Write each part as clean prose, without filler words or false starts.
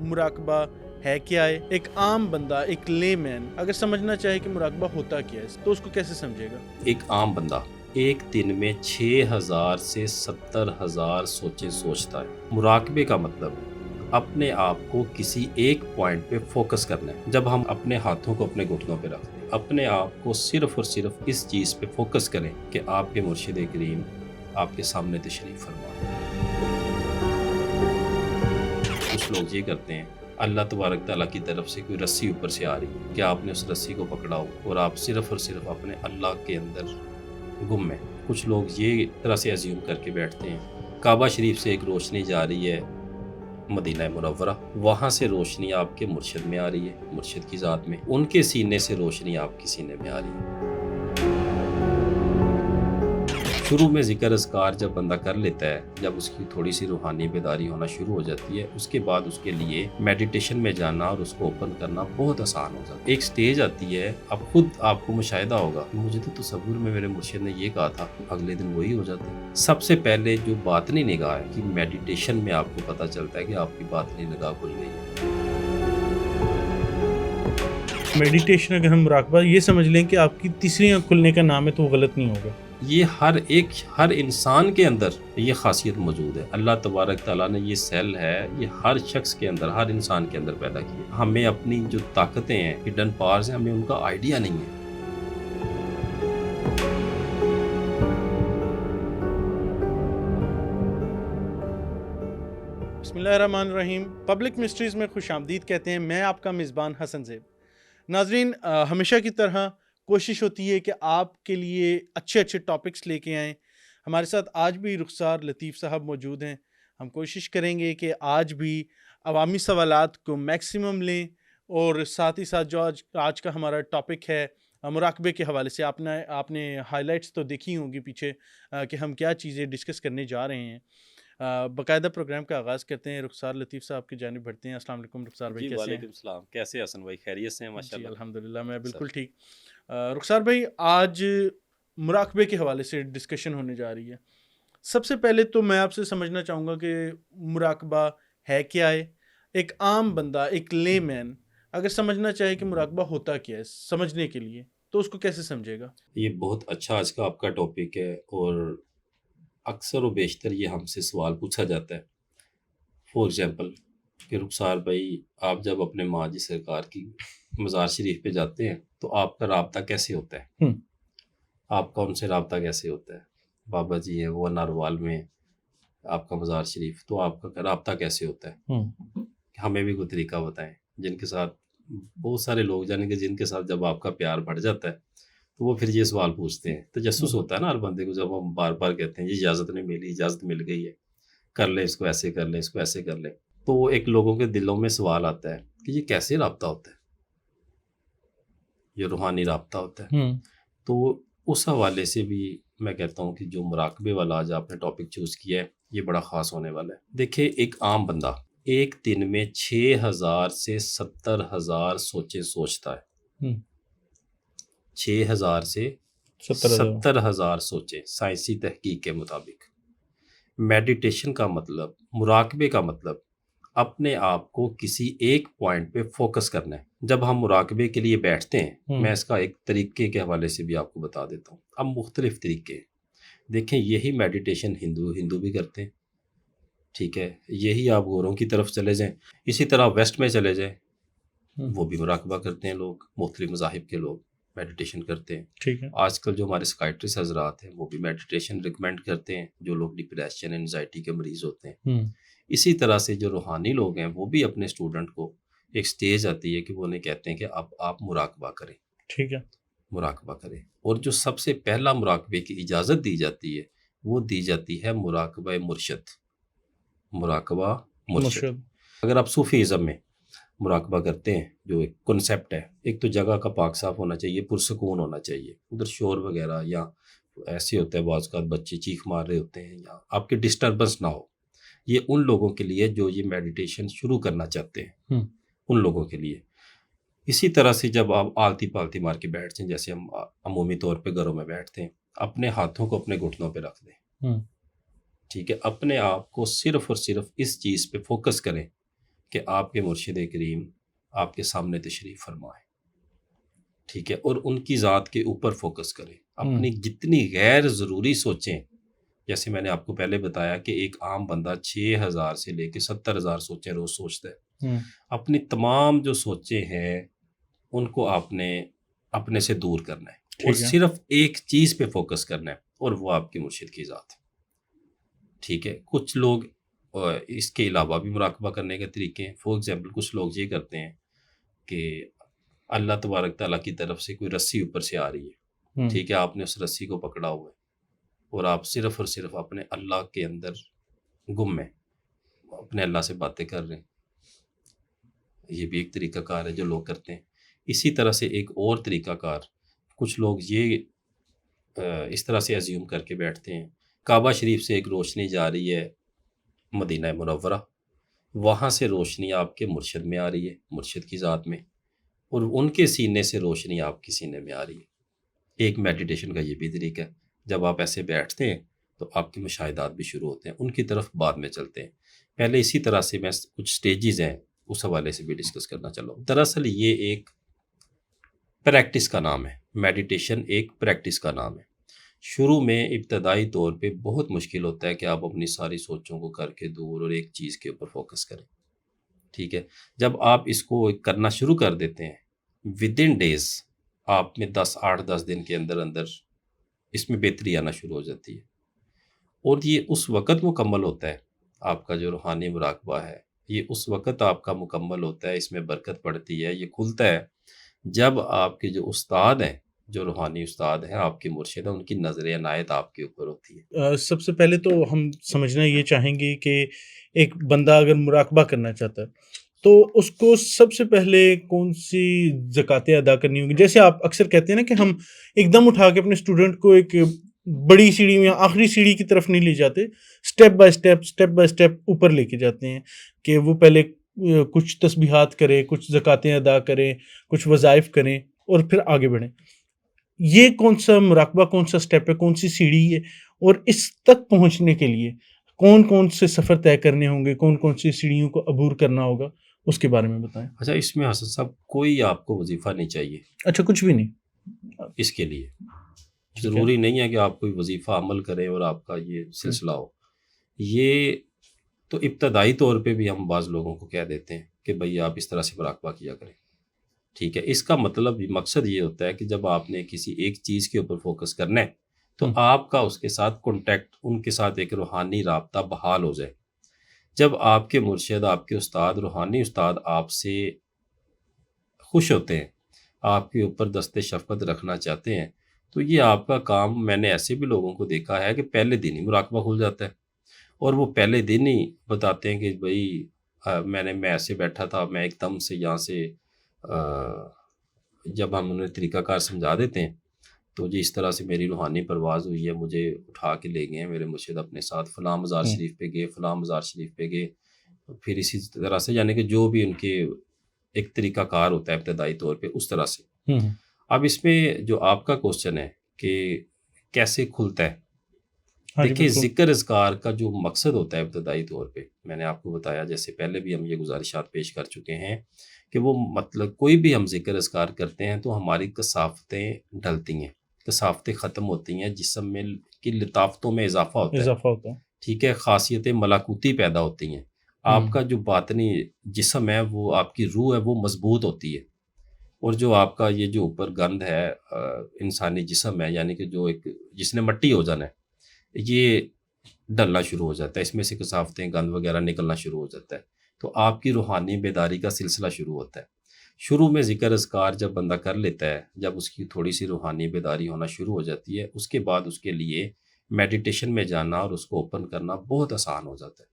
مراقبہ ہے کیا ہے؟ ایک عام بندہ، ایک لے مین اگر سمجھنا چاہے کہ مراقبہ ہوتا کیا ہے تو اس کو کیسے سمجھے گا؟ ایک عام بندہ ایک دن میں 6,000 سے 70,000 سوچیں سوچتا ہے۔ مراقبے کا مطلب اپنے آپ کو کسی ایک پوائنٹ پہ فوکس کرنا ہے۔ جب ہم اپنے ہاتھوں کو اپنے گھٹنوں پہ رکھتے ہیں، اپنے آپ کو صرف اور صرف اس چیز پہ فوکس کریں کہ آپ کے مرشد کریم آپ کے سامنے تشریف فرما ہے۔ کچھ لوگ یہ کرتے ہیں، اللہ تبارک تعالیٰ کی طرف سے کوئی رسی اوپر سے آ رہی ہے کہ آپ نے اس رسی کو پکڑا ہو اور آپ صرف اور صرف اپنے اللہ کے اندر گم ہے۔ کچھ لوگ یہ طرح سے ازیوم کر کے بیٹھتے ہیں، کعبہ شریف سے ایک روشنی جا رہی ہے مدینہ منورہ، وہاں سے روشنی آپ کے مرشد میں آ رہی ہے، مرشد کی ذات میں، ان کے سینے سے روشنی آپ کے سینے میں آ رہی ہے۔ شروع میں ذکر اذکار جب بندہ کر لیتا ہے، جب اس کی تھوڑی سی روحانی بیداری ہونا شروع ہو جاتی ہے، اس کے بعد اس کے لیے میڈیٹیشن میں جانا اور اس کو اوپن کرنا بہت آسان ہو جاتا ہے۔ ایک سٹیج آتی ہے، اب خود آپ کو مشاہدہ ہوگا، مجھے تو تصور میں میرے مرشد نے یہ کہا تھا، اگلے دن وہی ہو جاتا ہے۔ سب سے پہلے جو باطنی نگاہ ہے کہ میڈیٹیشن میں آپ کو پتہ چلتا ہے کہ آپ کی باطنی نگاہ کھل گئی ہے۔ میڈیٹیشن اگر ہم مراقبہ یہ سمجھ لیں کہ آپ کی تیسری آنکھ کھلنے کا نام ہے تو وہ غلط نہیں ہوگا۔ یہ ہر انسان کے اندر یہ خاصیت موجود ہے۔ اللہ تبارک تعالیٰ نے یہ سیل ہے، یہ ہر شخص کے اندر، ہر انسان کے اندر پیدا کی ہے۔ ہمیں اپنی جو طاقتیں ہیں، ہڈن پاورز ہیں، ہمیں ان کا آئیڈیا نہیں ہے۔ بسم اللہ الرحمن الرحیم۔ پبلک مسٹریز میں خوش آمدید کہتے ہیں، میں آپ کا میزبان حسن زیب۔ ناظرین، ہمیشہ کی طرح کوشش ہوتی ہے کہ آپ کے لیے اچھے ٹاپکس لے کے آئیں۔ ہمارے ساتھ آج بھی رخسار لطیف صاحب موجود ہیں۔ ہم کوشش کریں گے کہ آج بھی عوامی سوالات کو میکسیمم لیں، اور ساتھ ہی ساتھ جو آج کا ہمارا ٹاپک ہے مراقبے کے حوالے سے، آپ نے ہائی لائٹس تو دیکھی ہوں گی پیچھے کہ ہم کیا چیزیں ڈسکس کرنے جا رہے ہیں۔ باقاعدہ پروگرام کا آغاز کرتے ہیں، رخسار لطیف صاحب کی جانب بڑھتے ہیں۔ السلام علیکم رخسار بھائی، کیسے ہیں؟ وعلیکم السلام، کیسے حسن بھائی؟ خیریت سے ہیں؟ ماشاءاللہ جی الحمدللہ، میں بالکل ٹھیک۔ رخسار بھائی، آج مراقبے کے حوالے سے ڈسکشن ہونے جا رہی ہے۔ سب سے پہلے تو میں آپ سے سمجھنا چاہوں گا کہ مراقبہ ہے کیا ہے؟ ایک عام بندہ، ایک لے مین اگر سمجھنا چاہے کہ مراقبہ ہوتا کیا ہے سمجھنے کے لیے تو اس کو کیسے سمجھے گا؟ یہ بہت اچھا آج کا آپ کا ٹاپک ہے، اور اکثر و بیشتر یہ ہم سے سوال پوچھا جاتا ہے۔ فور ایگزامپل کہ رخسار بھائی، آپ جب اپنے ماں جی سرکار کی مزار شریف پہ جاتے ہیں تو آپ کا رابطہ کیسے ہوتا ہے؟ آپ کا ان سے رابطہ کیسے ہوتا ہے؟ بابا جی ہیں وہ ناروال میں، آپ کا مزار شریف، تو آپ کا رابطہ کیسے ہوتا ہے؟ ہمیں بھی کوئی طریقہ بتائیں جن کے ساتھ بہت سارے لوگ جانے کہ جن کے ساتھ جب آپ کا پیار بڑھ جاتا ہے تو وہ پھر یہ سوال پوچھتے ہیں۔ تجسس ہوتا ہے نا ہر بندے کو، جب ہم بار بار کہتے ہیں یہ اجازت نہیں ملی، اجازت مل گئی ہے، کر لیں اس کو، ایسے کر لیں اس کو، ایسے کر لیں، تو ایک لوگوں کے دلوں میں سوال آتا ہے کہ یہ کیسے رابطہ ہوتا ہے، یہ روحانی رابطہ ہوتا ہے۔ تو اس حوالے سے بھی میں کہتا ہوں کہ جو مراقبے والا آج آپ نے ٹاپک چوز کیا ہے یہ بڑا خاص ہونے والا ہے۔ دیکھیں، ایک عام بندہ ایک دن میں 6,000 سے 70,000 سوچیں سوچتا ہے۔ 6,000 سے 70,000 سوچیں سائنسی تحقیق کے مطابق۔ میڈیٹیشن کا مطلب، مراقبے کا مطلب اپنے آپ کو کسی ایک پوائنٹ پہ فوکس کرنا ہے۔ جب ہم مراقبے کے لیے بیٹھتے ہیں، میں اس کا ایک طریقے کے حوالے سے بھی آپ کو بتا دیتا ہوں۔ اب مختلف طریقے ہیں، دیکھیں یہی میڈیٹیشن ہندو بھی کرتے ہیں، ٹھیک ہے، یہی آپ گوروں کی طرف چلے جائیں، اسی طرح ویسٹ میں چلے جائیں، وہ بھی مراقبہ کرتے ہیں، لوگ مختلف مذاہب کے لوگ میڈیٹیشن کرتے ہیں۔ ٹھیک ہے، آج کل جو ہمارے سائیکٹرسٹ حضرات ہیں وہ بھی میڈیٹیشن ریکمینڈ کرتے ہیں، جو لوگ ڈپریشن انزائٹی کے مریض ہوتے ہیں۔ اسی طرح سے جو روحانی لوگ ہیں وہ بھی اپنے اسٹوڈنٹ کو، ایک سٹیج آتی ہے کہ وہ انہیں کہتے ہیں کہ اب آپ مراقبہ کریں، ٹھیک ہے، مراقبہ کریں۔ اور جو سب سے پہلا مراقبے کی اجازت دی جاتی ہے وہ دی جاتی ہے مراقبہ مرشد، مراقبہ مرشد۔ اگر آپ صوفی ازم میں مراقبہ کرتے ہیں، جو ایک کنسیپٹ ہے، ایک تو جگہ کا پاک صاف ہونا چاہیے، پرسکون ہونا چاہیے، ادھر شور وغیرہ یا ایسے ہوتا ہے بعض اوقات بچے چیخ مار رہے ہوتے ہیں، یا آپ کے ڈسٹربنس نہ ہو۔ یہ ان لوگوں کے لیے جو یہ میڈیٹیشن شروع کرنا چاہتے ہیں، ان لوگوں کے لیے۔ اسی طرح سے جب آپ آلتی پالتی مار کے بیٹھ جائیں، جیسے ہم عمومی طور پہ گھروں میں بیٹھتے ہیں، اپنے ہاتھوں کو اپنے گھٹنوں پہ رکھ دیں، ٹھیک ہے، اپنے آپ کو صرف اور صرف اس چیز پہ فوکس کریں کہ آپ کے مرشد کریم آپ کے سامنے تشریف فرمائے، ٹھیک ہے، اور ان کی ذات کے اوپر فوکس کریں، اپنی جتنی غیر ضروری سوچیں، جیسے میں نے آپ کو پہلے بتایا کہ ایک عام بندہ 6,000 سے لے کے 70,000 سوچیں روز سوچتا ہے، اپنی تمام جو سوچیں ہیں ان کو آپ نے اپنے سے دور کرنا ہے اور صرف ایک چیز پہ فوکس کرنا ہے، اور وہ آپ کی مرشد کی ذات ہے، ٹھیک ہے۔ کچھ لوگ اس کے علاوہ بھی مراقبہ کرنے کے طریقے ہیں، فار ایگزامپل کچھ لوگ یہ کرتے ہیں کہ اللہ تبارک تعالیٰ کی طرف سے کوئی رسی اوپر سے آ رہی ہے، ٹھیک ہے، آپ نے اس رسی کو پکڑا ہوا ہے اور آپ صرف اور صرف اپنے اللہ کے اندر گم ہیں، اپنے اللہ سے باتیں کر رہے ہیں، یہ بھی ایک طریقہ کار ہے جو لوگ کرتے ہیں۔ اسی طرح سے ایک اور طریقہ کار کچھ لوگ یہ اس طرح سے ازیوم کر کے بیٹھتے ہیں، کعبہ شریف سے ایک روشنی جا رہی ہے مدینہ منورہ، وہاں سے روشنی آپ کے مرشد میں آ رہی ہے، مرشد کی ذات میں، اور ان کے سینے سے روشنی آپ کے سینے میں آ رہی ہے۔ ایک میڈیٹیشن کا یہ بھی طریقہ ہے، جب آپ ایسے بیٹھتے ہیں تو آپ کے مشاہدات بھی شروع ہوتے ہیں، ان کی طرف بعد میں چلتے ہیں۔ پہلے اسی طرح سے میں کچھ سٹیجز ہیں اس حوالے سے بھی ڈسکس کرنا چاہتا ہوں۔ دراصل یہ ایک پریکٹس کا نام ہے، میڈیٹیشن ایک پریکٹس کا نام ہے۔ شروع میں ابتدائی طور پہ بہت مشکل ہوتا ہے کہ آپ اپنی ساری سوچوں کو کر کے دور اور ایک چیز کے اوپر فوکس کریں، ٹھیک ہے۔ جب آپ اس کو کرنا شروع کر دیتے ہیں ود ان ڈیز، آپ میں 8-10 دن کے اندر اندر اس میں بہتری آنا شروع ہو جاتی ہے، اور یہ اس وقت مکمل ہوتا ہے، آپ کا جو روحانی مراقبہ ہے یہ اس وقت آپ کا مکمل ہوتا ہے، اس میں برکت پڑتی ہے، یہ کھلتا ہے جب آپ کے جو استاد ہیں، جو روحانی استاد ہیں، آپ کے مرشد ہیں، ان کی نظر عنایت آپ کے اوپر ہوتی ہے۔ سب سے پہلے تو ہم سمجھنا یہ چاہیں گے کہ ایک بندہ اگر مراقبہ کرنا چاہتا ہے تو اس کو سب سے پہلے کون سی زکاتیں ادا کرنی ہوں گی؟ جیسے آپ اکثر کہتے ہیں نا کہ ہم ایک دم اٹھا کے اپنے اسٹوڈنٹ کو ایک بڑی سیڑھی یا آخری سیڑھی کی طرف نہیں لے جاتے، اسٹیپ بائی اسٹیپ اوپر لے کے جاتے ہیں کہ وہ پہلے کچھ تسبیحات کرے، کچھ زکاتیں ادا کریں، کچھ وظائف کریں اور پھر آگے بڑھیں۔ یہ کون سا مراقبہ، کون سا اسٹیپ ہے، کون سی سیڑھی ہے، اور اس تک پہنچنے کے لیے کون سے سفر طے کرنے ہوں گے، کون سی سیڑھیوں کو عبور کرنا ہوگا، اس کے بارے میں بتائیں۔ اچھا، اس میں حسن صاحب کوئی آپ کو وظیفہ نہیں چاہیے اچھا، کچھ بھی نہیں اس کے لیے، ٹھیک ہے۔ ضروری نہیں ہے کہ آپ کوئی وظیفہ عمل کریں اور آپ کا یہ سلسلہ ہو۔ یہ تو ابتدائی طور پہ بھی ہم بعض لوگوں کو کہہ دیتے ہیں کہ بھئی آپ اس طرح سے مراقبہ کیا کریں، ٹھیک ہے۔ اس کا مطلب مقصد یہ ہوتا ہے کہ جب آپ نے کسی ایک چیز کے اوپر فوکس کرنا ہے تو آپ کا اس کے ساتھ کانٹیکٹ، ان کے ساتھ ایک روحانی رابطہ بحال ہو جائے۔ جب آپ کے مرشد، آپ کے استاد، روحانی استاد آپ سے خوش ہوتے ہیں، آپ کے اوپر دست شفقت رکھنا چاہتے ہیں، تو یہ آپ کا کام، میں نے ایسے بھی لوگوں کو دیکھا ہے کہ پہلے دن ہی مراقبہ کھل جاتا ہے، اور وہ پہلے دن ہی بتاتے ہیں کہ بھئی میں ایسے بیٹھا تھا، میں ایک دم سے یہاں سے جب ہم انہیں طریقہ کار سمجھا دیتے ہیں تو جی اس طرح سے میری روحانی پرواز ہوئی ہے، مجھے اٹھا کے لے گئے ہیں میرے مرشد اپنے ساتھ، فلاں مزار شریف پہ گئے، فلاں مزار شریف پہ گئے، پھر اسی طرح سے، یعنی کہ جو بھی ان کے ایک طریقہ کار ہوتا ہے ابتدائی طور پہ اس طرح سے۔ اب اس میں جو آپ کا کوشچن ہے کہ کیسے کھلتا ہے، دیکھیے ذکر اذکار کا جو مقصد ہوتا ہے ابتدائی طور پہ، میں نے آپ کو بتایا، جیسے پہلے بھی ہم یہ گزارشات پیش کر چکے ہیں کہ وہ مطلب کوئی بھی ہم ذکر اذکار کرتے ہیں تو ہماری کثافتیں ڈھلتی ہیں، کثافتیں ختم ہوتی ہیں، جسم میں کی لطافتوں میں اضافہ ہوتا ہے، ٹھیک ہے، خاصیتیں ملاکوتی پیدا ہوتی ہیں، آپ کا جو باطنی جسم ہے، وہ آپ کی روح ہے، وہ مضبوط ہوتی ہے، اور جو آپ کا یہ جو اوپر گند ہے، انسانی جسم ہے، یعنی کہ جو ایک جس نے مٹی ہو جانا ہے، یہ ڈلنا شروع ہو جاتا ہے، اس میں سے کثافتیں، گند وغیرہ نکلنا شروع ہو جاتا ہے، تو آپ کی روحانی بیداری کا سلسلہ شروع ہوتا ہے۔ شروع میں ذکر اذکار جب بندہ کر لیتا ہے، جب اس کی تھوڑی سی روحانی بیداری ہونا شروع ہو جاتی ہے، اس کے بعد اس کے لیے میڈیٹیشن میں جانا اور اس کو اوپن کرنا بہت آسان ہو جاتا ہے،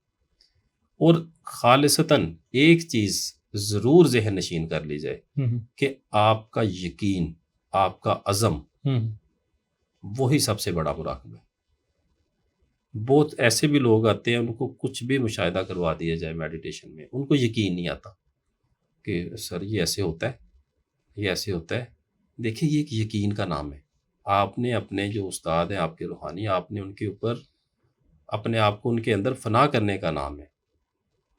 اور خالصتاً ایک چیز ضرور ذہن نشین کر لی جائے کہ آپ کا یقین، آپ کا عزم، وہی سب سے بڑا مراقبہ ہے۔ بہت ایسے بھی لوگ آتے ہیں، ان کو کچھ بھی مشاہدہ کروا دیا جائے میڈیٹیشن میں، ان کو یقین نہیں آتا کہ سر یہ ایسے ہوتا ہے، یہ ایسے ہوتا ہے۔ دیکھیں یہ ایک یقین کا نام ہے، آپ نے اپنے جو استاد ہیں آپ کے روحانی، آپ نے ان کے اوپر اپنے آپ کو ان کے اندر فنا کرنے کا نام ہے،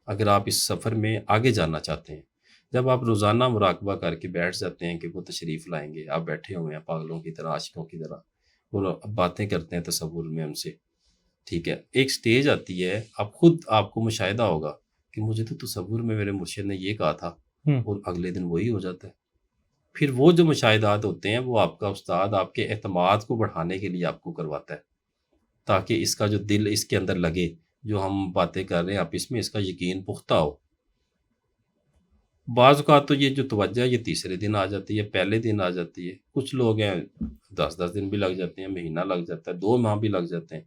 اگر آپ اس سفر میں آگے جانا چاہتے ہیں. جب آپ روزانہ مراقبہ کر کے بیٹھ جاتے ہیں کہ وہ تشریف لائیں گے، آپ بیٹھے ہوئے ہیں پاگلوں کی طرح، عاشقوں کی طرح، اور باتیں کرتے ہیں تصور میں ان سے، ٹھیک ہے، ایک سٹیج آتی ہے، آپ کو مشاہدہ ہوگا کہ مجھے تو تصور میں میرے مرشد نے یہ کہا تھا، اور اگلے دن وہی ہو جاتا ہے. پھر وہ جو مشاہدات ہوتے ہیں وہ آپ کا استاد آپ کے اعتماد کو بڑھانے کے لیے آپ کو کرواتا ہے، تاکہ اس کا جو دل اس کے اندر لگے، جو ہم باتیں کر رہے ہیں آپس میں، اس کا یقین پختہ ہو. بعض اوقات تو یہ جو توجہ ہے یہ تیسرے دن آ جاتی ہے، پہلے دن آ جاتی ہے. کچھ لوگ ہیں 10 دن بھی لگ جاتے ہیں، مہینہ لگ جاتا ہے، 2 ماہ بھی لگ جاتے ہیں.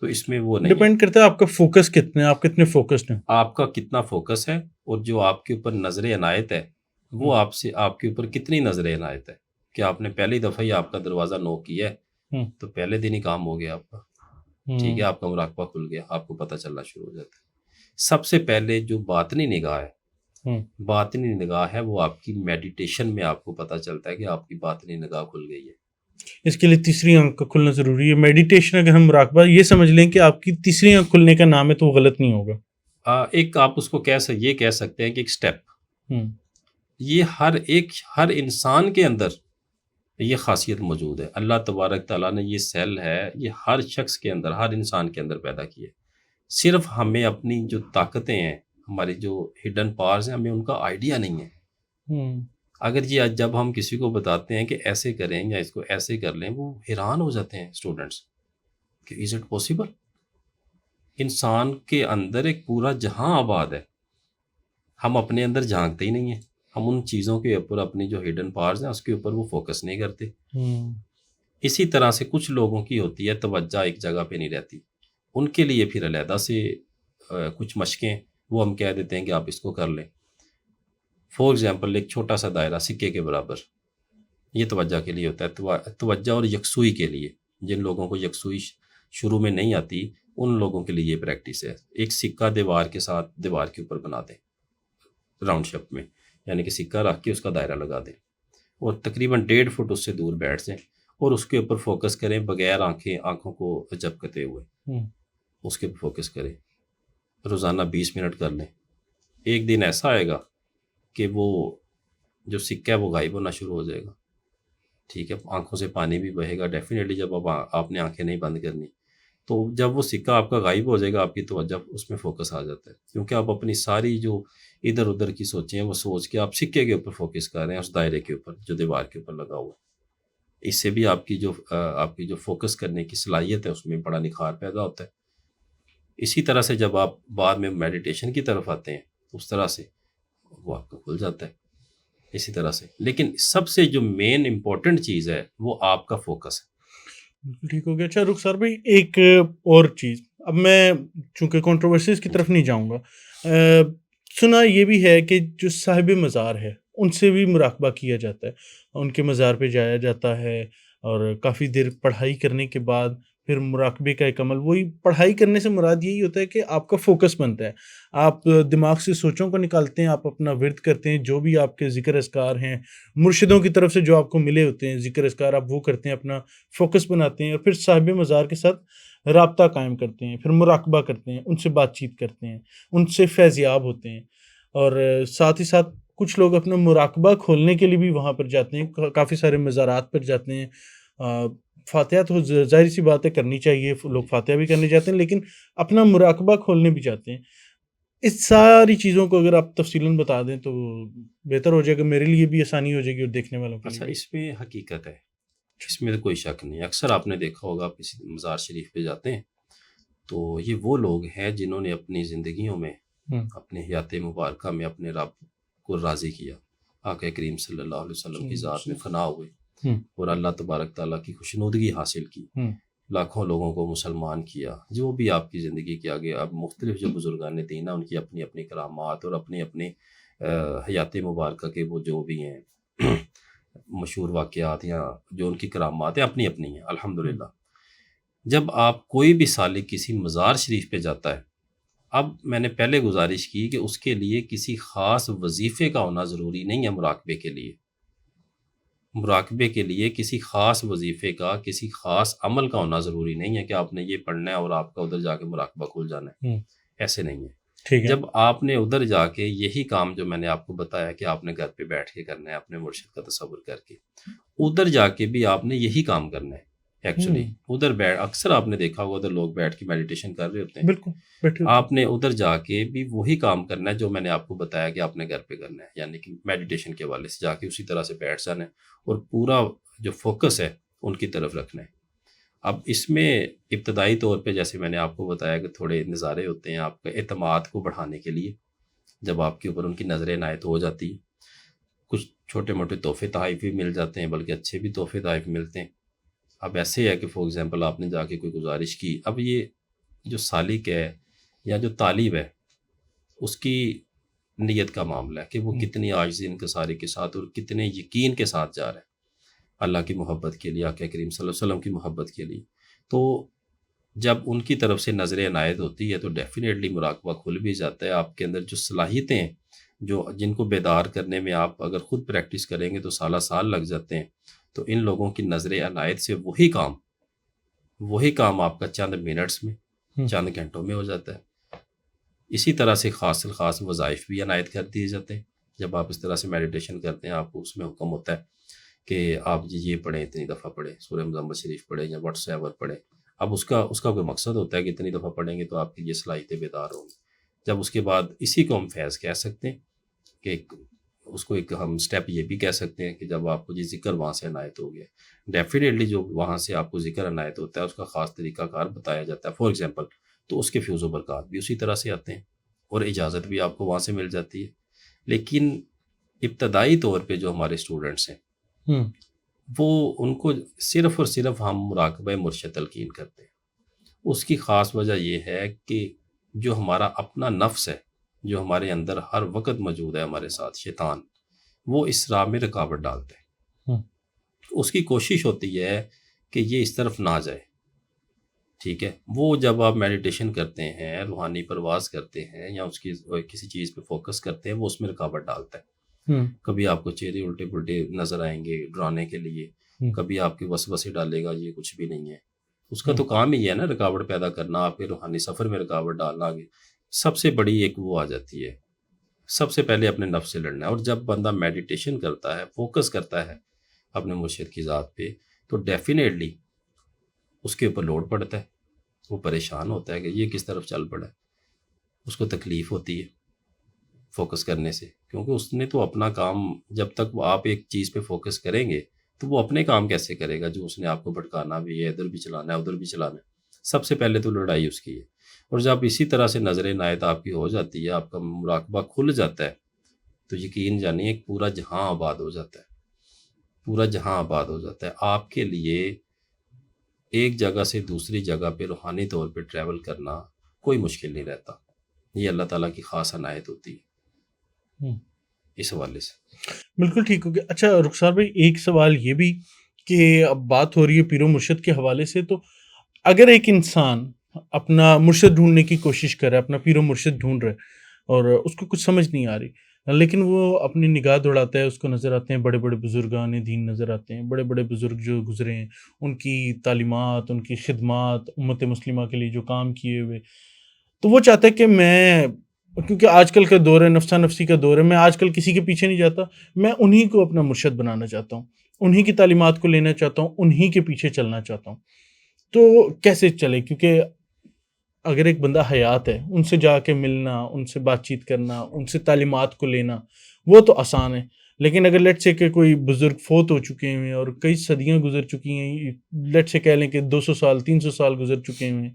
تو اس میں وہ نہیں ہے. ڈپینڈ کرتا ہے آپ کا فوکس کتنا ہے، آپ کتنے فوکسڈ ہیں. آپ کا کتنا فوکس ہے، اور جو آپ کے اوپر نظر عنایت ہے وہ آپ کے اوپر کتنی نظر عنایت ہے. کہ آپ نے پہلی دفعہ ہی آپ کا دروازہ نوک کیا ہے تو پہلے دن ہی کام ہو گیا آپ کا، ٹھیک ہے، آپ کا مراقبہ کھل گیا، آپ کو پتہ چلنا شروع ہو جاتا ہے. سب سے پہلے جو باطنی نگاہ ہے، باطنی نگاہ ہے وہ آپ کی میڈیٹیشن میں آپ کو پتہ چلتا ہے کہ آپ کی باطنی نگاہ کھل گئی ہے. اس کے لیے تیسری آنکھ کا کھلنا ضروری ہے. میڈیٹیشن اگر ہم مراقبہ یہ سمجھ لیں کہ آپ کی تیسری آنکھ کھلنے کا نام ہے تو وہ غلط نہیں ہوگا. ایک آپ اس کو یہ کہہ سکتے ہیں کہ ایک سٹیپ، یہ ہر انسان کے اندر یہ خاصیت موجود ہے. اللہ تبارک تعالیٰ نے یہ سیل ہے، یہ ہر شخص کے اندر، ہر انسان کے اندر پیدا کی ہے. صرف ہمیں اپنی جو طاقتیں ہیں، ہماری جو ہڈن پاورز ہیں، ہمیں ان کا آئیڈیا نہیں ہے. اگر جب ہم کسی کو بتاتے ہیں کہ ایسے کریں یا اس کو ایسے کر لیں، وہ حیران ہو جاتے ہیں اسٹوڈنٹس کہ از اٹ پاسبل. انسان کے اندر ایک پورا جہاں آباد ہے، ہم اپنے اندر جھانکتے ہی نہیں ہیں. ہم ان چیزوں کے اوپر، اپنی جو ہڈن پاورز ہیں اس کے اوپر وہ فوکس نہیں کرتے. اسی طرح سے کچھ لوگوں کی ہوتی ہے توجہ ایک جگہ پہ نہیں رہتی. ان کے لیے پھر علیحدہ سے کچھ مشقیں وہ ہم کہہ دیتے ہیں کہ آپ اس کو کر لیں. فار ایگزامپل ایک چھوٹا سا دائرہ سکے کے برابر، یہ توجہ کے لیے ہوتا ہے، توجہ اور یکسوئی کے لیے. جن لوگوں کو یکسوئی شروع میں نہیں آتی ان لوگوں کے لیے یہ پریکٹس ہے. ایک سکہ دیوار کے ساتھ دیوار کے اوپر بنا دیں راؤنڈ شیپ میں، یعنی کہ سکہ رکھ کے اس کا دائرہ لگا دیں، اور تقریباً 1.5 فٹ اس سے دور بیٹھ جائیں اور اس کے اوپر فوکس کریں بغیر آنکھوں کو جھپکتے ہوئے. اس کے اوپر فوکس کریں، روزانہ 20 منٹ کر لیں. ایک دن ایسا آئے گا کہ وہ جو سکہ ہے وہ غائب ہونا شروع ہو جائے گا، ٹھیک ہے، آنکھوں سے پانی بھی بہے گا ڈیفینیٹلی. جب آپ نے آنکھیں نہیں بند کرنی تو جب وہ سکہ آپ کا غائب ہو جائے گا، آپ کی توجہ اس میں فوکس آ جاتا ہے، کیونکہ آپ اپنی ساری جو ادھر ادھر کی سوچیں ہیں وہ سوچ کے آپ سکے کے اوپر فوکس کر رہے ہیں، اس دائرے کے اوپر جو دیوار کے اوپر لگا ہوا ہے. اس سے بھی آپ کی جو فوکس کرنے کی صلاحیت ہے اس میں بڑا نکھار پیدا ہوتا ہے. اسی طرح سے جب آپ بعد میں میڈیٹیشن کی طرف آتے ہیں اس طرح سے وہ آپ کو کھل جاتا ہے اسی طرح سے. لیکن سب سے جو مین امپورٹنٹ چیز ہے وہ آپ کا فوکس ہے. ٹھیک ہو گیا. اچھا رخسار بھائی، ایک اور چیز، اب میں چونکہ کنٹروورسیز کی طرف نہیں جاؤں گا، سنا یہ بھی ہے کہ جو صاحب مزار ہے ان سے بھی مراقبہ کیا جاتا ہے، ان کے مزار پہ جایا جاتا ہے، اور کافی دیر پڑھائی کرنے کے بعد پھر مراقبے کا ایک عمل، وہی پڑھائی کرنے سے مراد یہی ہوتا ہے کہ آپ کا فوکس بنتا ہے، آپ دماغ سے سوچوں کو نکالتے ہیں، آپ اپنا ورد کرتے ہیں، جو بھی آپ کے ذکر اذکار ہیں مرشدوں کی طرف سے جو آپ کو ملے ہوتے ہیں ذکر اذکار، آپ وہ کرتے ہیں، اپنا فوکس بناتے ہیں، اور پھر صاحب مزار کے ساتھ رابطہ قائم کرتے ہیں، پھر مراقبہ کرتے ہیں، ان سے بات چیت کرتے ہیں، ان سے فیض یاب ہوتے ہیں. اور ساتھ ہی ساتھ کچھ لوگ اپنا مراقبہ کھولنے کے لیے بھی وہاں پر جاتے ہیں، کافی سارے مزارات پر جاتے ہیں. فاتحہ تو ظاہر سی باتیں کرنی چاہیے، لوگ فاتحہ بھی کرنے جاتے ہیں، لیکن اپنا مراقبہ کھولنے بھی جاتے ہیں. اس ساری چیزوں کو اگر آپ تفصیلاً بتا دیں تو بہتر ہو جائے گا، میرے لیے بھی آسانی ہو جائے گی اور دیکھنے والوں کے لیے. اچھا، اس میں حقیقت ہے، اس میں کوئی شک نہیں. اکثر آپ نے دیکھا ہوگا، آپ کسی مزار شریف پہ جاتے ہیں تو یہ وہ لوگ ہیں جنہوں نے اپنی زندگیوں میں، اپنے حیات مبارکہ میں اپنے رب کو راضی کیا، آقا کریم صلی اللہ علیہ وسلم کی ذات میں فنا ہوئے اور اللہ تبارک تعالیٰ کی خوشنودگی حاصل کی، لاکھوں لوگوں کو مسلمان کیا. جو بھی آپ کی زندگی کے آگے اب مختلف جو بزرگان دین ہیں ان کی اپنی اپنی کرامات اور اپنے اپنے حیات مبارکہ کے وہ جو بھی ہیں مشہور واقعات یا جو ان کی کرامات ہیں اپنی اپنی ہیں الحمدللہ. جب آپ کوئی بھی سالک کسی مزار شریف پہ جاتا ہے، اب میں نے پہلے گزارش کی کہ اس کے لیے کسی خاص وظیفے کا ہونا ضروری نہیں ہے. مراقبے کے لیے کسی خاص وظیفے کا، کسی خاص عمل کا ہونا ضروری نہیں ہے کہ آپ نے یہ پڑھنا ہے اور آپ کا ادھر جا کے مراقبہ کھل جانا ہے. ایسے نہیں ہے. ٹھیک ہے. جب آپ نے ادھر جا کے یہی کام جو میں نے آپ کو بتایا کہ آپ نے گھر پہ بیٹھ کے کرنا ہے اپنے مرشد کا تصور کر کے، ادھر جا کے بھی آپ نے یہی کام کرنا ہے. ایکچولی ادھر اکثر آپ نے دیکھا ہوگا ادھر لوگ بیٹھ کے میڈیٹیشن کر رہے ہوتے ہیں. بالکل بیٹھے ہوتے آپ نے ادھر جا کے بھی وہی کام کرنا ہے جو میں نے آپ کو بتایا کہ آپ نے گھر پہ کرنا ہے، یعنی کہ میڈیٹیشن کے حوالے سے جا کے اسی طرح سے بیٹھ جانا ہے اور پورا جو فوکس ہے ان کی طرف رکھنا ہے. اب اس میں ابتدائی طور پہ جیسے میں نے آپ کو بتایا کہ تھوڑے نظارے ہوتے ہیں آپ کا اعتماد کو بڑھانے کے لیے، جب آپ کے اوپر ان کی نظر عنایت ہو جاتی ہے، کچھ چھوٹے موٹے تحفے تحائف بھی مل جاتے ہیں، بلکہ اچھے بھی تحفے تحائف ملتے ہیں. اب ایسے ہے کہ فار ایگزامپل آپ نے جا کے کوئی گزارش کی، اب یہ جو سالک ہے یا جو طالب ہے اس کی نیت کا معاملہ ہے کہ وہ کتنی عاجزی انکساری کے ساتھ اور کتنے یقین کے ساتھ جا رہا ہے اللہ کی محبت کے لیے، آقا کریم صلی اللہ علیہ وسلم کی محبت کے لیے. تو جب ان کی طرف سے نظر عنایت ہوتی ہے تو ڈیفینیٹلی مراقبہ کھل بھی جاتا ہے. آپ کے اندر جو صلاحیتیں ہیں جن کو بیدار کرنے میں آپ اگر خود پریکٹس کریں گے تو سال لگ جاتے ہیں، تو ان لوگوں کی نظر عنایت سے وہی کام آپ کا چند منٹس میں چند گھنٹوں میں ہو جاتا ہے. اسی طرح سے خاص وظائف بھی عنایت کر دیے جاتے ہیں. جب آپ اس طرح سے میڈیٹیشن کرتے ہیں آپ کو اس میں حکم ہوتا ہے کہ آپ یہ پڑھیں، اتنی دفعہ پڑھیں، سورہ مزمل شریف پڑھیں یا واٹس ایور پڑھیں. اب اس کا کوئی مقصد ہوتا ہے کہ اتنی دفعہ پڑھیں گے تو آپ کی یہ صلاحیتیں بیدار ہوں گی. جب اس کے بعد اسی کو ہم فیض کہہ سکتے ہیں کہ اس کو ایک ہم سٹیپ یہ بھی کہہ سکتے ہیں کہ جب آپ کو یہ ذکر وہاں سے عنایت ہو گیا، ڈیفینیٹلی جو وہاں سے آپ کو ذکر عنایت ہوتا ہے اس کا خاص طریقہ کار بتایا جاتا ہے فار ایگزامپل، تو اس کے فیوز و برکات بھی اسی طرح سے آتے ہیں اور اجازت بھی آپ کو وہاں سے مل جاتی ہے. لیکن ابتدائی طور پہ جو ہمارے اسٹوڈنٹس ہیں وہ ان کو صرف اور صرف ہم مراقبہ مرشد تلقین کرتے ہیں. اس کی خاص وجہ یہ ہے کہ جو ہمارا اپنا نفس ہے، جو ہمارے اندر ہر وقت موجود ہے ہمارے ساتھ، شیطان، وہ اس راہ میں رکاوٹ ڈالتے ہیں. اس کی کوشش ہوتی ہے کہ یہ اس طرف نہ جائے. ٹھیک ہے، وہ جب آپ میڈیٹیشن کرتے ہیں، روحانی پرواز کرتے ہیں یا اس کی کسی چیز پہ فوکس کرتے ہیں، وہ اس میں رکاوٹ ڈالتا ہے. کبھی آپ کو چہرے الٹے پلٹے نظر آئیں گے ڈرانے کے لیے، کبھی آپ کے وسوسے ڈالے گا یہ کچھ بھی نہیں ہے. اس کا تو کام ہی ہے نا رکاوٹ پیدا کرنا، آپ کے روحانی سفر میں رکاوٹ ڈالنا. آگے سب سے بڑی ایک وہ آ جاتی ہے، سب سے پہلے اپنے نفس سے لڑنا ہے. اور جب بندہ میڈیٹیشن کرتا ہے، فوکس کرتا ہے اپنے مرشد کی ذات پہ، تو ڈیفینیٹلی اس کے اوپر لوڈ پڑتا ہے، وہ پریشان ہوتا ہے کہ یہ کس طرف چل پڑا ہے. اس کو تکلیف ہوتی ہے فوکس کرنے سے، کیونکہ اس نے تو اپنا کام، جب تک وہ آپ ایک چیز پہ فوکس کریں گے تو وہ اپنے کام کیسے کرے گا جو اس نے آپ کو بھٹکانا بھی ہے، ادھر بھی چلانا ہے ادھر بھی چلانا ہے. سب سے پہلے تو لڑائی اس کی ہے. اور جب اسی طرح سے نظر عنایت آپ کی ہو جاتی ہے، آپ کا مراقبہ کھل جاتا ہے، تو یقین جانیے پورا جہاں آباد ہو جاتا ہے. پورا جہاں آباد ہو جاتا ہے. آپ کے لیے ایک جگہ سے دوسری جگہ پہ روحانی طور پہ ٹریول کرنا کوئی مشکل نہیں رہتا. یہ اللہ تعالیٰ کی خاص عنایت ہوتی ہے اس حوالے سے. بالکل ٹھیک ہو گیا. اچھا رخسار بھائی، ایک سوال یہ بھی کہ اب بات ہو رہی ہے پیر و مرشد کے حوالے سے، تو اگر ایک انسان اپنا مرشد ڈھونڈنے کی کوشش کرے، اپنا پیر و مرشد ڈھونڈ رہے اور اس کو کچھ سمجھ نہیں آ رہی، لیکن وہ اپنی نگاہ دوڑاتا ہے، اس کو نظر آتے ہیں بڑے بڑے بزرگان دین نظر آتے ہیں، بڑے بڑے بزرگ جو گزرے ہیں، ان کی تعلیمات، ان کی خدمات، امت مسلمہ کے لیے جو کام کیے ہوئے، تو وہ چاہتا ہے کہ میں، کیونکہ آج کل کا دور ہے، نفسا نفسی کا دور ہے، میں آج کل کسی کے پیچھے نہیں جاتا، میں انہی کو اپنا مرشد بنانا چاہتا ہوں، انہی کی تعلیمات کو لینا چاہتا ہوں، انہی کے پیچھے چلنا چاہتا ہوں. تو کیسے چلے؟ کیونکہ اگر ایک بندہ حیات ہے، ان سے جا کے ملنا، ان سے بات چیت کرنا، ان سے تعلیمات کو لینا، وہ تو آسان ہے. لیکن اگر لیٹ سے کہ کوئی بزرگ فوت ہو چکے ہیں اور کئی صدیاں گزر چکی ہیں، لیٹ سے کہہ لیں کہ 200 سال 300 سال گزر چکے ہیں،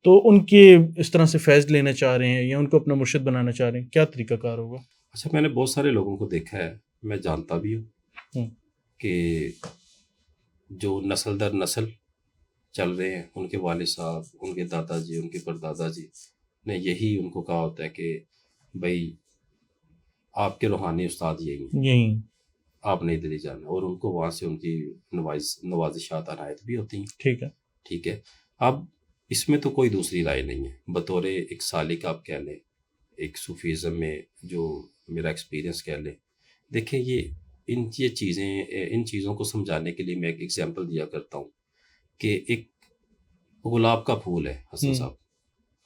تو ان کے اس طرح سے فیض لینا چاہ رہے ہیں یا ان کو اپنا مرشد بنانا چاہ رہے ہیں، کیا طریقہ کار ہوگا؟ اچھا، میں نے بہت سارے لوگوں کو دیکھا ہے، میں جانتا بھی ہوں کہ جو نسل در نسل چل رہے ہیں، ان کے والد صاحب، ان کے دادا جی، ان کے پردادا جی نے یہی ان کو کہا ہوتا ہے کہ بھائی آپ کے روحانی استاد یہی آپ نے ادھر ہی جانا، اور ان کو وہاں سے ان کی نوازشات عنایت بھی ہوتی ہیں. ٹھیک ہے. اب اس میں تو کوئی دوسری رائے نہیں ہے. بطور ایک سالک آپ کہہ لیں، ایک صوفیزم میں جو میرا ایکسپیرینس کہہ لیں، دیکھیں ان چیزوں کو سمجھانے کے لیے میں ایک ایگزامپل دیا کرتا ہوں کہ ایک گلاب کا پھول ہے حسن صاحب،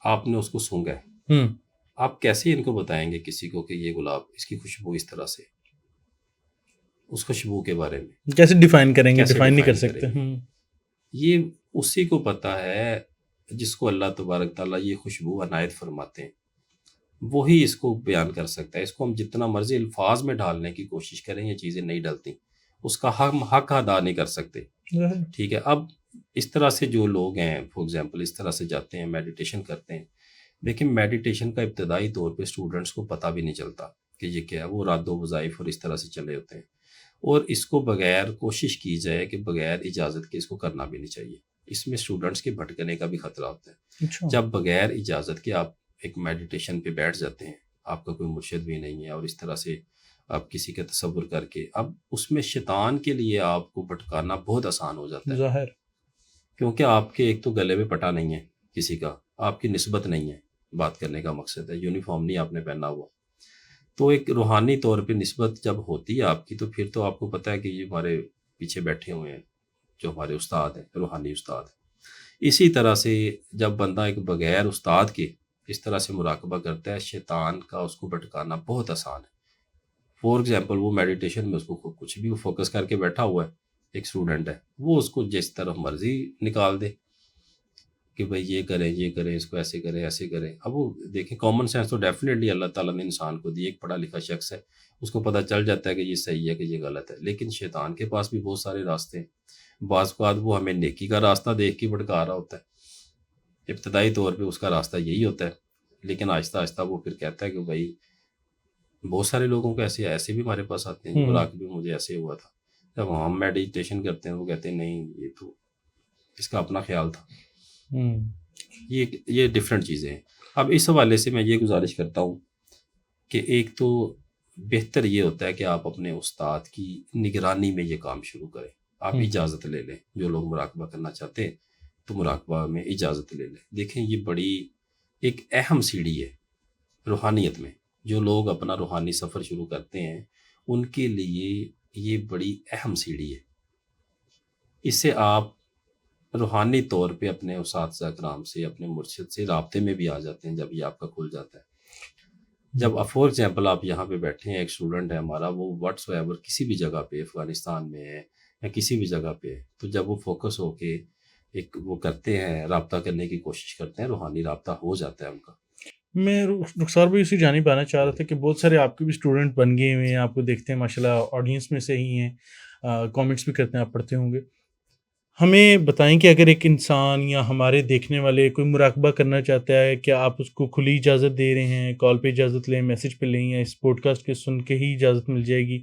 آپ نے اس کو سونگا ہے، آپ کیسے ان کو بتائیں گے کسی کو کہ یہ گلاب اس کی خوشبو اس طرح سے، اس خوشبو کے بارے میں کیسے ڈیفائن کریں گے؟ کیسے ڈیفائن نہیں کر ڈیفائن سکتے. کریں گے؟ یہ اسی کو پتہ ہے جس کو اللہ تبارک تعالیٰ یہ خوشبو عنایت فرماتے ہیں، وہی اس کو بیان کر سکتا ہے. اس کو ہم جتنا مرضی الفاظ میں ڈالنے کی کوشش کریں یہ چیزیں نہیں ڈلتی، اس کا حق ادا نہیں کر سکتے. ٹھیک ہے، اب اس طرح سے جو لوگ ہیں فار ایگزامپل اس طرح سے جاتے ہیں میڈیٹیشن کرتے ہیں، دیکھیں میڈیٹیشن کا ابتدائی طور پہ اسٹوڈنٹس کو پتہ بھی نہیں چلتا کہ یہ کیا ہے، وہ راد و وظائف اور اس طرح سے چلے ہوتے ہیں. اور اس کو بغیر کوشش کی جائے کہ بغیر اجازت کے اس کو کرنا بھی نہیں چاہیے، اس میں اسٹوڈنٹس کے بھٹکنے کا بھی خطرہ ہوتا ہے. جب بغیر اجازت کے آپ ایک میڈیٹیشن پہ بیٹھ جاتے ہیں، آپ کا کوئی مرشد بھی نہیں ہے، اور اس طرح سے آپ کسی کا تصور کر کے، اب اس میں شیطان کے لیے آپ کو بھٹکانا بہت آسان ہو جاتا ہے، ظاہر کیونکہ آپ کے ایک تو گلے میں پٹا نہیں ہے کسی کا، آپ کی نسبت نہیں ہے، بات کرنے کا مقصد ہے، یونیفارم نہیں آپ نے پہنا ہوا، تو ایک روحانی طور پہ نسبت جب ہوتی ہے آپ کی، تو پھر تو آپ کو پتہ ہے کہ یہ ہمارے پیچھے بیٹھے ہوئے ہیں جو ہمارے استاد ہیں، روحانی استاد ہیں. اسی طرح سے جب بندہ ایک بغیر استاد کے اس طرح سے مراقبہ کرتا ہے، شیطان کا اس کو بھٹکانا بہت آسان ہے. فور ایگزامپل وہ میڈیٹیشن میں اس کو کچھ بھی فوکس کر کے بیٹھا ہوا ہے، ایک اسٹوڈنٹ ہے، وہ اس کو جس طرف مرضی نکال دے کہ بھائی یہ کریں اس کو ایسے کریں ایسے کریں. اب وہ دیکھیں کامن سینس تو ڈیفینیٹلی اللہ تعالیٰ نے انسان کو دی، ایک پڑھا لکھا شخص ہے اس کو پتہ چل جاتا ہے کہ یہ صحیح ہے کہ یہ غلط ہے، لیکن شیطان کے پاس بھی بہت سارے راستے ہیں. بعض اوقات وہ ہمیں نیکی کا راستہ دیکھ کے بھٹکا رہا ہوتا ہے، ابتدائی طور پہ اس کا راستہ یہی ہوتا ہے، لیکن آہستہ آہستہ وہ پھر کہتا ہے کہ بھائی بہت سارے لوگوں کو ایسے بھی ہمارے پاس آتے ہیں، براک بھی مجھے ایسے ہوا تھا. جب ہم میڈیٹیشن کرتے ہیں وہ کہتے ہیں نہیں یہ تو اس کا اپنا خیال تھا. یہ ڈفرینٹ چیزیں ہیں. اب اس حوالے سے میں یہ گزارش کرتا ہوں کہ ایک تو بہتر یہ ہوتا ہے کہ آپ اپنے استاد کی نگرانی میں یہ کام شروع کریں، آپ اجازت لے لیں. جو لوگ مراقبہ کرنا چاہتے ہیں تو مراقبہ میں اجازت لے لیں. دیکھیں یہ بڑی ایک اہم سیڑھی ہے روحانیت میں. جو لوگ اپنا روحانی سفر شروع کرتے ہیں ان کے لیے یہ بڑی اہم سیڑھی ہے. اس سے آپ روحانی طور پہ اپنے اساتذہ کرام سے، اپنے مرشد سے رابطے میں بھی آ جاتے ہیں جب یہ آپ کا کھل جاتا ہے. جب فور ایگزامپل آپ یہاں پہ بیٹھے ہیں، ایک اسٹوڈنٹ ہے ہمارا، وہ واٹس ایور کسی بھی جگہ پہ افغانستان میں ہے یا کسی بھی جگہ پہ ہے، تو جب وہ فوکس ہو کے ایک وہ کرتے ہیں، رابطہ کرنے کی کوشش کرتے ہیں، روحانی رابطہ ہو جاتا ہے ان کا. میں رخسار بھائی اسی جانب آنا چاہ رہا تھا کہ بہت سارے آپ کے بھی اسٹوڈنٹ بن گئے ہوئے ہیں، آپ کو دیکھتے ہیں ماشاءاللہ آڈینس میں سے ہی ہیں، کامنٹس بھی کرتے ہیں، آپ پڑھتے ہوں گے. ہمیں بتائیں کہ اگر ایک انسان یا ہمارے دیکھنے والے کوئی مراقبہ کرنا چاہتا ہے، کیا آپ اس کو کھلی اجازت دے رہے ہیں؟ کال پہ اجازت لیں، میسج پہ لیں، یا اس پوڈ کاسٹ کے سن کے ہی اجازت مل جائے گی؟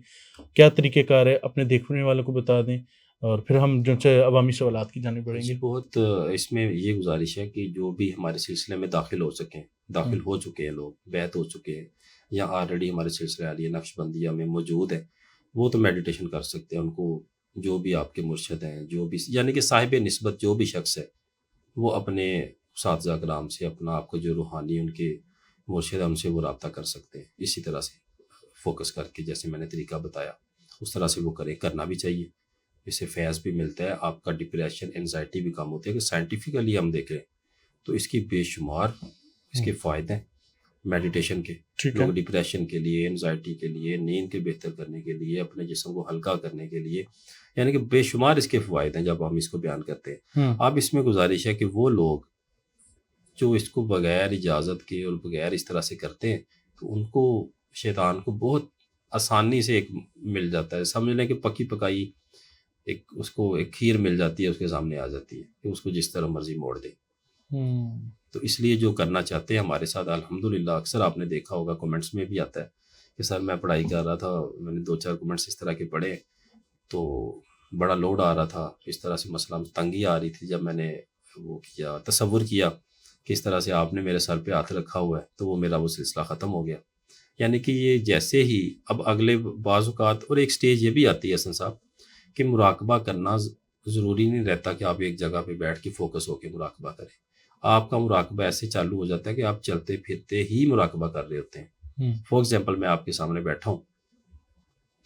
کیا طریقہ کار ہے؟ اپنے دیکھنے والوں کو بتا دیں، اور پھر ہم جو عوامی سوالات کی جانب بڑھیں گے. بہت اس میں یہ گزارش ہے کہ جو بھی ہمارے سلسلے میں داخل ہو چکے ہیں لوگ، بیعت ہو چکے ہیں یا آلریڈی ہمارے سلسلے عالیہ نقش بندیہ میں موجود ہیں، وہ تو میڈیٹیشن کر سکتے ہیں. ان کو جو بھی آپ کے مرشد ہیں، جو بھی یعنی کہ صاحب نسبت جو بھی شخص ہے، وہ اپنے اساتذہ کرام سے، اپنا آپ کو جو روحانی ان کے مرشد ہیں ان سے وہ رابطہ کر سکتے ہیں. اسی طرح سے فوکس کر کے جیسے میں نے طریقہ بتایا اس طرح سے وہ کرنا بھی چاہیے. اس سے فیض بھی ملتا ہے، آپ کا ڈپریشن انزائٹی بھی کم ہوتی ہے. کہ سائنٹیفکلی ہم دیکھیں تو اس کی بے شمار اس کے فائدے ہیں میڈیٹیشن کے. لوگ ڈپریشن کے لیے، انزائٹی کے لیے، نیند کے بہتر کرنے کے لیے، اپنے جسم کو ہلکا کرنے کے لیے، یعنی کہ بے شمار اس کے فوائد ہیں جب ہم اس کو بیان کرتے ہیں. اب اس میں گزارش ہے کہ وہ لوگ جو اس کو بغیر اجازت کے اور بغیر اس طرح سے کرتے ہیں تو ان کو شیطان کو بہت آسانی سے ایک مل جاتا ہے. سمجھ لیں کہ پکی پکائی اس کو ایک کھیر مل جاتی ہے، اس کے سامنے آ جاتی ہے کہ اس کو جس طرح مرضی موڑ دے. تو اس لیے جو کرنا چاہتے ہیں ہمارے ساتھ الحمدللہ، اکثر آپ نے دیکھا ہوگا کمنٹس میں بھی آتا ہے کہ سر میں پڑھائی کر رہا تھا، میں نے 2-4 کمنٹس اس طرح کے پڑھے تو بڑا لوڈ آ رہا تھا، اس طرح سے مثلا تنگی آ رہی تھی. جب میں نے وہ کیا، تصور کیا کہ اس طرح سے آپ نے میرے سر پہ ہاتھ رکھا ہوا ہے، تو وہ میرا وہ سلسلہ ختم ہو گیا. یعنی کہ یہ جیسے ہی اب اگلے بعض اوقات، اور ایک سٹیج یہ بھی آتی ہے حسن صاحب کہ مراقبہ کرنا ضروری نہیں رہتا کہ آپ ایک جگہ پہ بیٹھ کے فوکس ہو کے مراقبہ کریں. آپ کا مراقبہ ایسے چالو ہو جاتا ہے کہ آپ چلتے پھرتے ہی مراقبہ کر رہے ہوتے ہیں. فار ایگزامپل میں آپ کے سامنے بیٹھا ہوں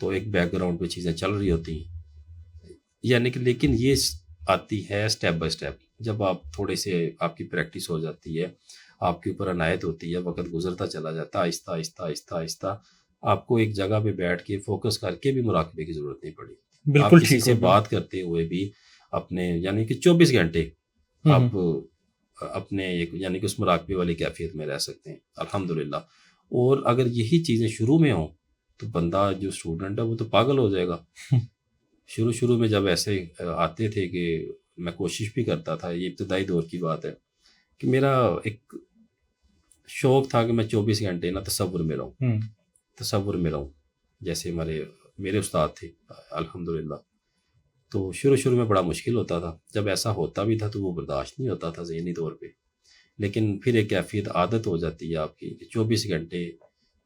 تو ایک بیک گراؤنڈ پہ چیزیں چل رہی ہوتی ہیں، یعنی کہ لیکن یہ آتی ہے اسٹیپ بائی اسٹیپ. جب آپ تھوڑے سے آپ کی پریکٹس ہو جاتی ہے، آپ کے اوپر عنایت ہوتی ہے، وقت گزرتا چلا جاتا ہے، آہستہ آہستہ آہستہ آہستہ آپ کو ایک جگہ پہ بیٹھ کے فوکس کر کے بھی مراقبے کی ضرورت نہیں پڑی۔ آپ بالکل کسی ٹھیک سے ہو گیا۔ بات کرتے ہوئے بھی اپنے یعنی کہ 24 گھنٹے ہوں آپ اپنے ایک یعنی کہ اس مراقبے والی کیفیت میں رہ سکتے ہیں الحمدللہ۔ اور اگر یہی چیزیں شروع میں ہوں تو بندہ جو اسٹوڈنٹ ہے وہ تو پاگل ہو جائے گا۔ شروع میں جب ایسے آتے تھے کہ میں کوشش بھی کرتا تھا، یہ ابتدائی دور کی بات ہے کہ میرا ایک شوق تھا کہ میں 24 گھنٹے نا تصور میں رہوں جیسے میرے استاد تھے الحمدللہ۔ تو شروع میں بڑا مشکل ہوتا تھا، جب ایسا ہوتا بھی تھا تو وہ برداشت نہیں ہوتا تھا ذہنی طور پہ، لیکن پھر ایک کیفیت عادت ہو جاتی ہے آپ کی کہ 24 گھنٹے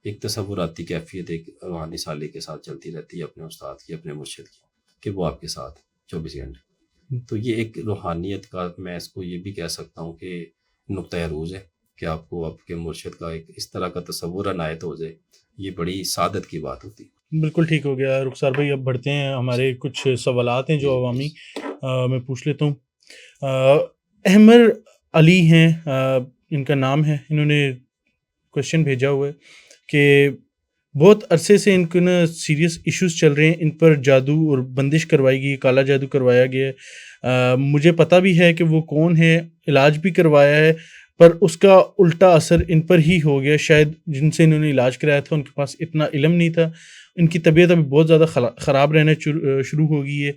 ایک تصوراتی کیفیت ایک روحانی سالی کے ساتھ چلتی رہتی ہے اپنے استاد کی، اپنے مرشد کی، کہ وہ آپ کے ساتھ 24 گھنٹے۔ تو یہ ایک روحانیت کا میں اس کو یہ بھی کہہ سکتا ہوں کہ نقطۂ عروج ہے کہ آپ کو آپ کے مرشد کا ایک اس طرح کا تصور عنایت ہو جائے، یہ بڑی سعادت کی بات ہوتی ہے۔ بالکل ٹھیک ہو گیا رخسار بھائی، اب بڑھتے ہیں، ہمارے کچھ سوالات ہیں جو عوامی میں پوچھ لیتا ہوں۔ احمر علی ہیں، ان کا نام ہے، انہوں نے کوشچن بھیجا ہوا ہے کہ بہت عرصے سے ان کو نا سیریس ایشوز چل رہے ہیں، ان پر جادو اور بندش کروائی گئی، کالا جادو کروایا گیا ہے۔ مجھے پتہ بھی ہے کہ وہ کون ہے، علاج بھی کروایا ہے، پر اس کا الٹا اثر ان پر ہی ہو گیا۔ شاید جن سے انہوں نے علاج کرایا تھا ان کے پاس اتنا علم نہیں تھا، ان کی طبیعت ابھی بہت زیادہ خراب رہنا شروع ہو گئی ہے۔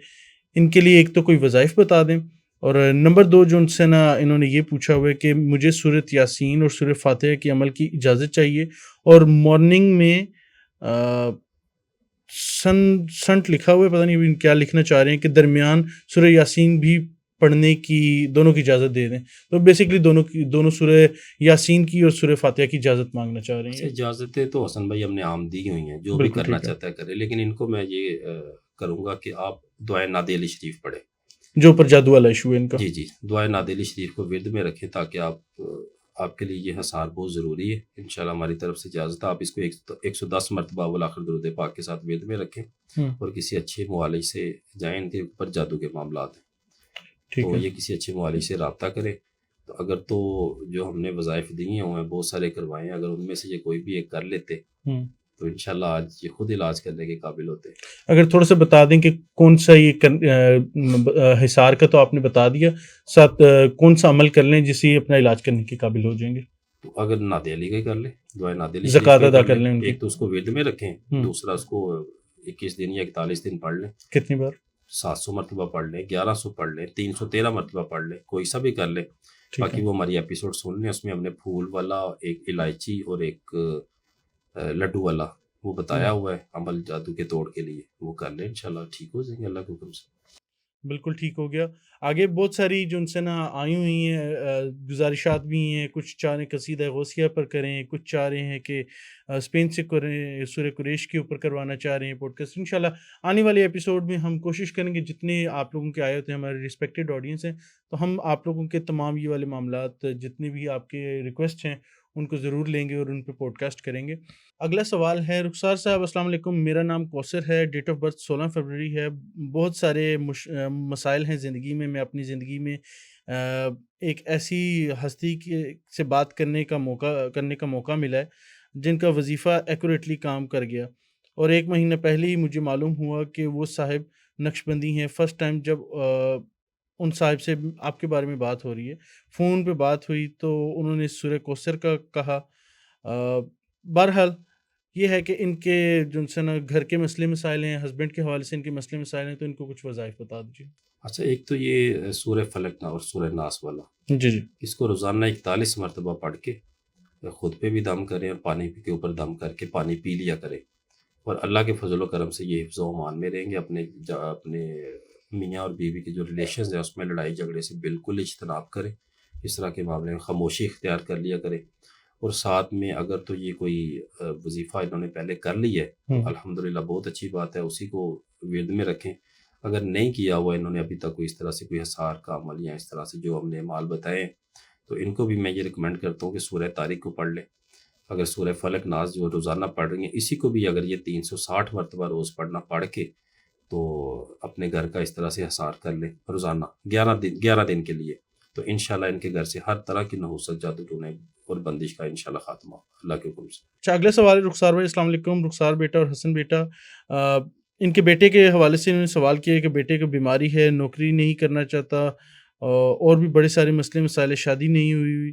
ان کے لیے ایک تو کوئی وظائف بتا دیں، اور نمبر 2 جو ان سے نا انہوں نے یہ پوچھا ہوا ہے کہ مجھے سورۃ یاسین اور سورۃ فاتحہ کے عمل کی اجازت چاہیے، اور مارننگ میں سنٹ لکھا ہوا ہے، پتہ نہیں کیا لکھنا چاہ رہے ہیں، کہ درمیان سورہ یاسین بھی پڑھنے کی دونوں کی اجازت دے دیں۔ تو بیسکلی دونوں سورہ یاسین کی اور سورہ فاتحہ کی اجازت مانگنا چاہ رہے ہیں۔ اجازتیں تو حسن بھائی ہم نے عام دی ہوئی ہیں، جو بھی کرنا چاہتا ہے کرے، لیکن ان کو میں یہ کروں گا کہ آپ دعائے نادی علی شریف پڑھیں، جو پر جادو والا ایشو ہے ان کا۔ جی دعائے نادی علی شریف کو ورد میں رکھیں، تاکہ آپ کے لیے یہ حصار بہت ضروری ہے۔ انشاءاللہ ہماری طرف سے اجازت ہے، آپ اس کو 110 مرتبہ والآخر درود پاک کے ساتھ ورد میں رکھیں، اور کسی اچھے معالج سے جائیں، ان کے اوپر جادو کے معاملات ہیں تو یہ کسی اچھے معالج سے رابطہ کریں۔ تو اگر تو جو ہم نے وظائف دی ہیں ہیں بہت سارے کروائے ہیں، اگر ان میں سے یہ کوئی بھی ایک کر لیتے تو انشاءاللہ آج یہ خود علاج کرنے کے قابل ہوتے۔ اگر تھوڑا سا بتا دیں کہ کون سا یہ حصار کا تو آپ نے بتا دیا، ساتھ کون سا عمل کر لیں جس سے اپنا علاج کرنے کے قابل ہو جائیں گے؟ تو اگر نادی علی کا ہی کر لیں، دعائے نادی علی زکوٰۃ ادا کر لیں، ایک تو اس کو ورد میں رکھیں، دوسرا اس کو 21 دن یا 41 دن پڑھ لیں۔ کتنی بار؟ 700 مرتبہ پڑھ لیں، 1100 پڑھ لیں، 313 مرتبہ پڑھ لیں، کوئی سا بھی کر لیں۔ باقی وہ ہماری ایپیسوڈ سن لیں، اس میں ہم نے پھول والا، ایک الائچی اور ایک لڈو والا وہ بتایا ہوا ہے عمل جادو کے توڑ کے لیے، وہ کر لیں، انشاءاللہ ٹھیک ہو جائیں گے اللہ کے حکم سے۔ بالکل ٹھیک ہو گیا۔ آگے بہت ساری جو ان سے نا آئی ہوئی ہیں گزارشات بھی ہیں، کچھ چاہ رہے ہیں قصیدہ غوثیہ پر کریں، کچھ چاہ رہے ہیں کہ اسپین سے کریں، سورہ قریش کے اوپر کروانا چاہ رہے ہیں پوڈ کاسٹ۔ انشاءاللہ آنے والے ایپیسوڈ میں ہم کوشش کریں گے، جتنے آپ لوگوں کے آئے ہوتے ہیں، ہمارے ریسپیکٹڈ آڈینس ہیں، تو ہم آپ لوگوں کے تمام یہ والے معاملات جتنے بھی آپ کے ریکویسٹ ہیں ان کو ضرور لیں گے اور ان پہ پوڈ کاسٹ کریں گے۔ اگلا سوال ہے رخسار صاحب، السلام علیکم، میرا نام کوثر ہے، ڈیٹ آف برتھ 16 فروری ہے۔ بہت سارے مسائل ہیں زندگی میں، میں اپنی زندگی میں ایک ایسی ہستی سے بات کرنے کا موقع ملا ہے جن کا وظیفہ ایکوریٹلی کام کر گیا، اور 1 مہینہ پہلے ہی مجھے معلوم ہوا کہ وہ صاحب نقشبندی ہیں۔ فرسٹ ٹائم جب ان صاحب سے آپ کے بارے میں بات ہو رہی ہے، فون پہ بات ہوئی تو انہوں نے سورہ کوثر کا کہا۔ بہرحال یہ ہے کہ ان کے جو سے نا گھر کے مسئلے مسائل ہیں، ہسبینڈ کے حوالے سے ان کے مسئلے مسائل ہیں، تو ان کو کچھ وظائف بتا دیجیے۔ اچھا، ایک تو یہ سورہ فلق اور سورہ ناس والا، جی اس کو روزانہ 41 مرتبہ پڑھ کے خود پہ بھی دم کریں، اور پانی کے اوپر دم کر کے پانی پی لیا کریں، اور اللہ کے فضل و کرم سے یہ حفظ و امان میں رہیں گے۔ اپنے میاں اور بیوی کے جو ریلیشنز ہیں اس میں لڑائی جھگڑے سے بالکل اجتناب کریں، اس طرح کے معاملے میں خاموشی اختیار کر لیا کریں۔ اور ساتھ میں اگر تو یہ کوئی وظیفہ انہوں نے پہلے کر لی ہے تو الحمدللہ بہت اچھی بات ہے، اسی کو ورد میں رکھیں۔ اگر نہیں کیا ہوا انہوں نے ابھی تک کوئی اس طرح سے کوئی حصار کا عمل یا اس طرح سے جو ہم نے مال بتائے ہیں، تو ان کو بھی میں یہ ریکمینڈ کرتا ہوں کہ سورہ طارق کو پڑھ لیں۔ اگر سورہ فلق ناس جو روزانہ پڑھ رہی ہیں، اسی کو بھی اگر یہ 360 مرتبہ روز پڑھ کے تو اپنے گھر کا اس طرح سے حصار کر لیں روزانہ 11 دن کے لیے، تو انشاءاللہ ان کے گھر سے ہر طرح کی نحوست، جادو ٹونے اور بندش کا انشاءاللہ خاتمہ اللہ کے حکم سے۔ اچھا، اگلا سوال ہے رخسار بھائی، السلام علیکم۔ رخسار بیٹا اور حسن بیٹا، ان کے بیٹے کے حوالے سے انہوں نے سوال کیا ہے کہ بیٹے کو بیماری ہے، نوکری نہیں کرنا چاہتا، اور بھی بڑے سارے مسئلے مسائل، شادی نہیں ہوئی،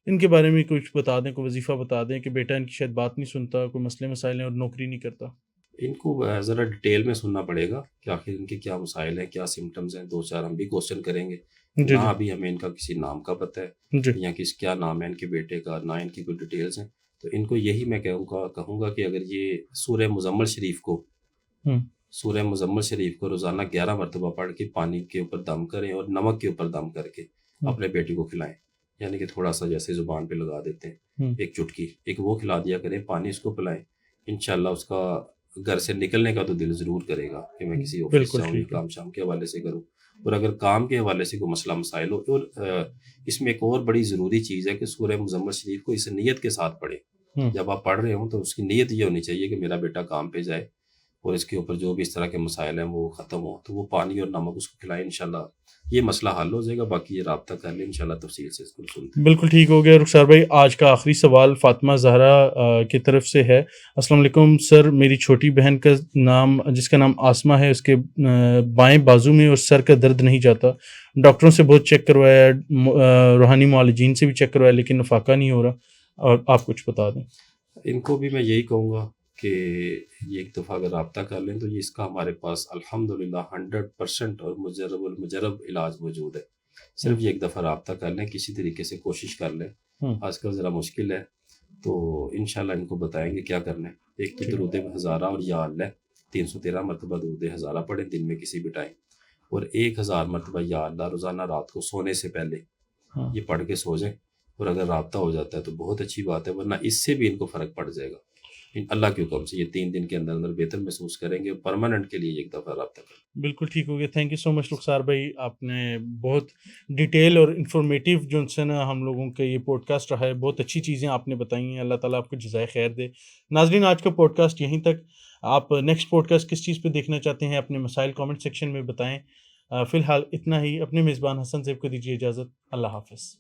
ان کے بارے میں کچھ بتا دیں، کوئی وظیفہ بتا دیں کہ بیٹا ان کی شاید بات نہیں سنتا، کوئی مسئلے مسائل ہیں اور نوکری نہیں کرتا۔ ان کو ذرا ڈیٹیل میں سننا پڑے گا کہ آخر ان کے کیا مسائل ہیں، کیا سمٹمز ہیں، 2-4 ہم بھی کوسچن کریں گے۔ جی نہ جی ابھی ہمیں ان کا کسی نام کا پتہ ہے جی یا کیا نام ہے ان کے بیٹے کا، نہ ان کی کوئی ڈیٹیلز ہیں۔ تو ان کو یہی میں کہوں گا کہ اگر یہ سورہ مزمل شریف کو روزانہ 11 مرتبہ پڑھ کے پانی کے اوپر دم کریں اور نمک کے اوپر دم کر کے اپنے بیٹے کو کھلائیں، یعنی کہ تھوڑا سا جیسے زبان پہ لگا دیتے ہیں ایک چٹکی، ایک وہ کھلا دیا کریں، پانی اس کو پلائیں، انشاءاللہ اس کا گھر سے نکلنے کا تو دل ضرور کرے گا کہ میں کسی آفس بالکل جاؤں، ٹھیک ہے۔ کام شام کے حوالے سے کروں۔ اور اگر کام کے حوالے سے کوئی مسئلہ مسائل ہو، اور اس میں ایک اور بڑی ضروری چیز ہے کہ سورہ مزمل شریف کو اس نیت کے ساتھ پڑھیں۔ جب آپ پڑھ رہے ہوں تو اس کی نیت یہ ہونی چاہیے کہ میرا بیٹا کام پہ جائے اور اس کے اوپر جو بھی اس طرح کے مسائل ہیں وہ ختم ہو، تو وہ پانی اور نمک اس کو کھلائیں، انشاءاللہ یہ مسئلہ حل ہو جائے گا۔ باقی یہ رابطہ کر لیں، انشاءاللہ تفصیل سے اس کو سنتے ہیں۔ بالکل ٹھیک ہو گیا رخسار بھائی۔ آج کا آخری سوال فاطمہ زہرا کی طرف سے ہے۔ السلام علیکم سر، میری چھوٹی بہن کا نام، جس کا نام آسمہ ہے، اس کے بائیں بازو میں اور سر کا درد نہیں جاتا، ڈاکٹروں سے بہت چیک کروایا، روحانی معالجین سے بھی چیک کروایا، لیکن نفاقہ نہیں ہو رہا، اور آپ کچھ بتا دیں۔ ان کو بھی میں یہی کہوں گا کہ یہ ایک دفعہ اگر رابطہ کر لیں تو یہ اس کا ہمارے پاس الحمدللہ 100% اور مجرب علاج موجود ہے۔ صرف یہ ایک دفعہ رابطہ کر لیں، کسی طریقے سے کوشش کر لیں۔ آج کل ذرا مشکل ہے، تو انشاءاللہ ان کو بتائیں گے کیا کرنا ہے۔ ایک تو درود ہزارہ اور یا اللہ 313 مرتبہ درود ہزارہ پڑھیں دن میں کسی بھی ٹائم، اور 1000 مرتبہ یا اللہ روزانہ رات کو سونے سے پہلے یہ پڑھ کے سو جائیں، اور اگر رابطہ ہو جاتا ہے تو بہت اچھی بات ہے، ورنہ اس سے بھی ان کو فرق پڑ جائے گا اللہ کے حکم سے۔ یہ 3 دن کے اندر اندر بہتر محسوس کریں گے، پرماننٹ کے لیے ایک دفعہ رابطہ کریں۔ بالکل ٹھیک ہو گیا۔ تھینک یو سو مچ رخسار بھائی، آپ نے بہت ڈیٹیل اور انفارمیٹیو جو سے نا ہم لوگوں کا یہ پوڈ کاسٹ رہا ہے، بہت اچھی چیزیں آپ نے بتائی ہیں۔ اللہ تعالیٰ آپ کو جزائے خیر دے۔ ناظرین، آج کا پوڈ کاسٹ یہیں تک۔ آپ نیکسٹ پوڈ کاسٹ کس چیز پہ دیکھنا چاہتے ہیں، اپنے مسائل کامنٹ سیکشن میں بتائیں۔ فی الحال اتنا ہی۔ اپنے میزبان حسن زیب کو دیجیے اجازت۔ اللہ حافظ۔